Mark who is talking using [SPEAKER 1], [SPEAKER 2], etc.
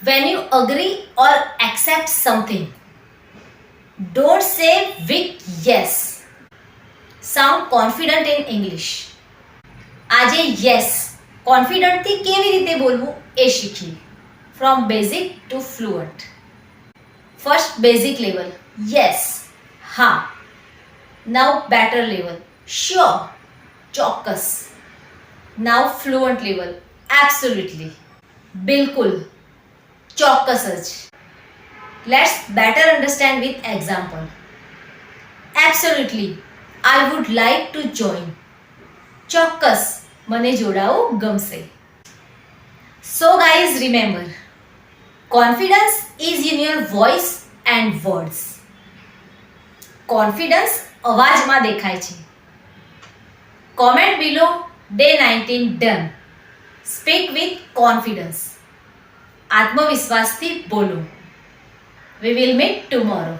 [SPEAKER 1] When you agree or accept something, don't say with yes. Sound confident in English. આજે yes કોન્ફિડન્ટથી કેવી રીતે બોલવું એ શીખીએ. From basic to fluent. First basic level yes હા. નાઉ better level sure ચોક્કસ. નાઉ fluent level absolutely બિલકુલ ચોક્કસ જ. Let's better understand with example. Absolutely I would like to join. ચોક્કસ મને જોડાવું ગમશે. So guys remember, confidence is in your voice and words. Confidence અવાજમાં દેખાય છે. Comment below day 19 done. Speak with confidence. આત્મવિશ્વાસથી બોલો. We will meet tomorrow.